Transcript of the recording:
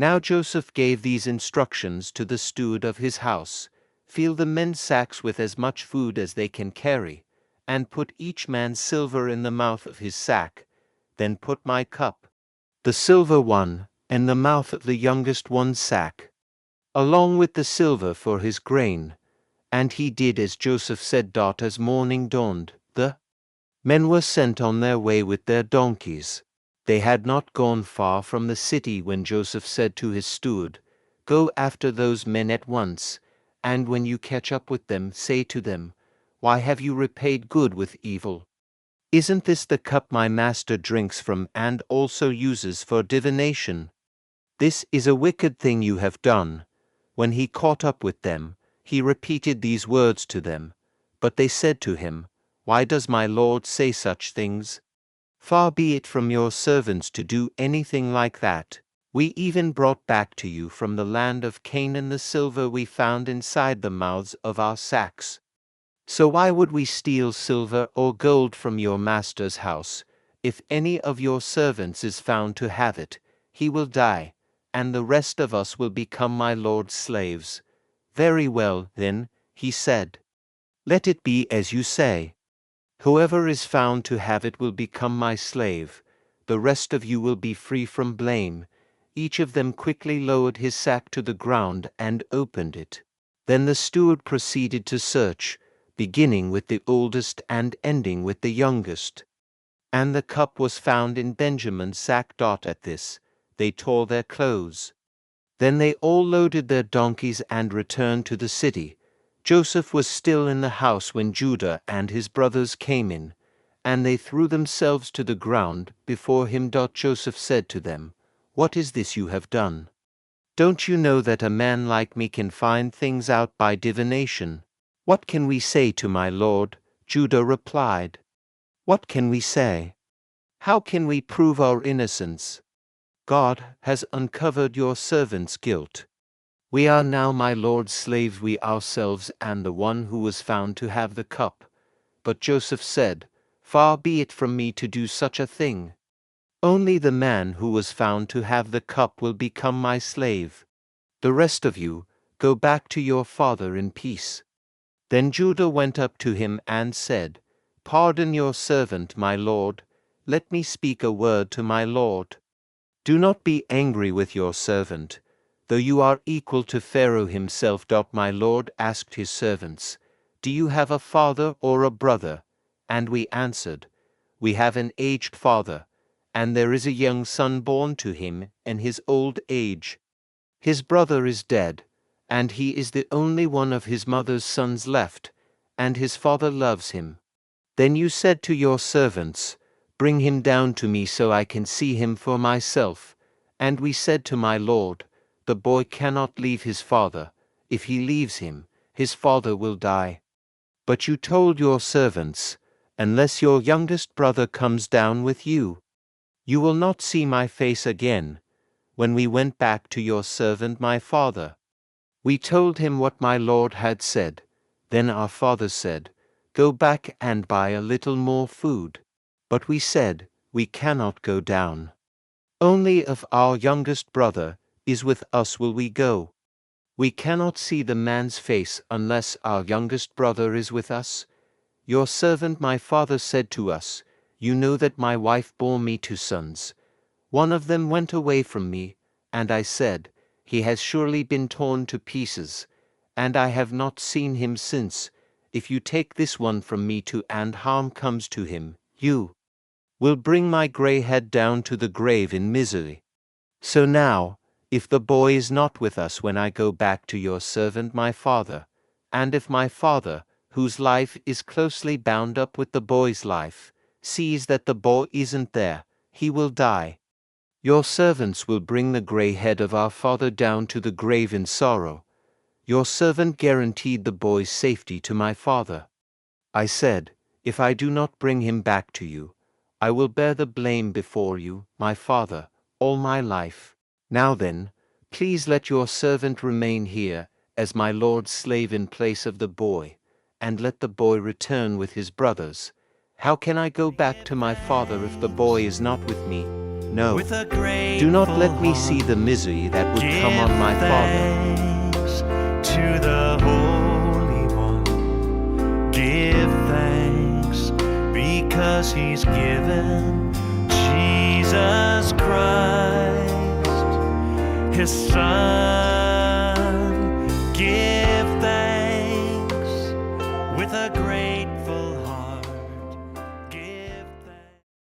Now Joseph gave these instructions to the steward of his house: fill the men's sacks with as much food as they can carry, and put each man's silver in the mouth of his sack. Then put my cup, the silver one, in the mouth of the youngest one's sack, along with the silver for his grain. And he did as Joseph said. As morning dawned, the men were sent on their way with their donkeys. They had not gone far from the city when Joseph said to his steward, "Go after those men at once, and when you catch up with them, say to them, 'Why have you repaid good with evil? Isn't this the cup my master drinks from and also uses for divination? This is a wicked thing you have done.'" When he caught up with them, he repeated these words to them. But they said to him, "Why does my lord say such things? Far be it from your servants to do anything like that. We even brought back to you from the land of Canaan the silver we found inside the mouths of our sacks. So why would we steal silver or gold from your master's house? If any of your servants is found to have it, he will die, and the rest of us will become my lord's slaves." "Very well, then," he said. "Let it be as you say. Whoever is found to have it will become my slave. The rest of you will be free from blame." Each of them quickly lowered his sack to the ground and opened it. Then the steward proceeded to search, beginning with the oldest and ending with the youngest. And the cup was found in Benjamin's sack. At this, they tore their clothes. Then they all loaded their donkeys and returned to the city. Joseph was still in the house when Judah and his brothers came in, and they threw themselves to the ground before him. Joseph said to them, "What is this you have done? Don't you know that a man like me can find things out by divination?" "What can we say to my lord?" Judah replied. "What can we say? How can we prove our innocence? God has uncovered your servant's guilt. We are now my lord's slaves, we ourselves and the one who was found to have the cup." But Joseph said, "Far be it from me to do such a thing. Only the man who was found to have the cup will become my slave. The rest of you, go back to your father in peace." Then Judah went up to him and said, "Pardon your servant, my lord. Let me speak a word to my lord. Do not be angry with your servant, though you are equal to Pharaoh himself." My lord asked his servants, "Do you have a father or a brother?" And we answered, "We have an aged father, and there is a young son born to him in his old age. His brother is dead, and he is the only one of his mother's sons left, and his father loves him. Then you said to your servants, 'Bring him down to me so I can see him for myself.' And we said to my lord, 'The boy cannot leave his father. If he leaves him, his father will die.' But you told your servants, 'Unless your youngest brother comes down with you, you will not see my face again.' When we went back to your servant my father, we told him what my lord had said. Then our father said, 'Go back and buy a little more food.' But we said, 'We cannot go down. Only if our youngest brother is with us will we go. We cannot see the man's face unless our youngest brother is with us.' Your servant my father said to us, 'You know that my wife bore me 2 sons. One of them went away from me, and I said, He has surely been torn to pieces, and I have not seen him since. If you take this one from me too and harm comes to him, you will bring my gray head down to the grave in misery. So now, if the boy is not with us when I go back to your servant my father, and if my father, whose life is closely bound up with the boy's life, sees that the boy isn't there, he will die. Your servants will bring the gray head of our father down to the grave in sorrow.' Your servant guaranteed the boy's safety to my father. I said, 'If I do not bring him back to you, I will bear the blame before you, my father, all my life. Now then, please let your servant remain here as my lord's slave in place of the boy, and let the boy return with his brothers. How can I go back to my father if the boy is not with me?' No, with a do not let me grateful see the misery that would heart. come on my Give father. thanks to the Holy One. Give thanks because He's given Jesus Christ, His Son.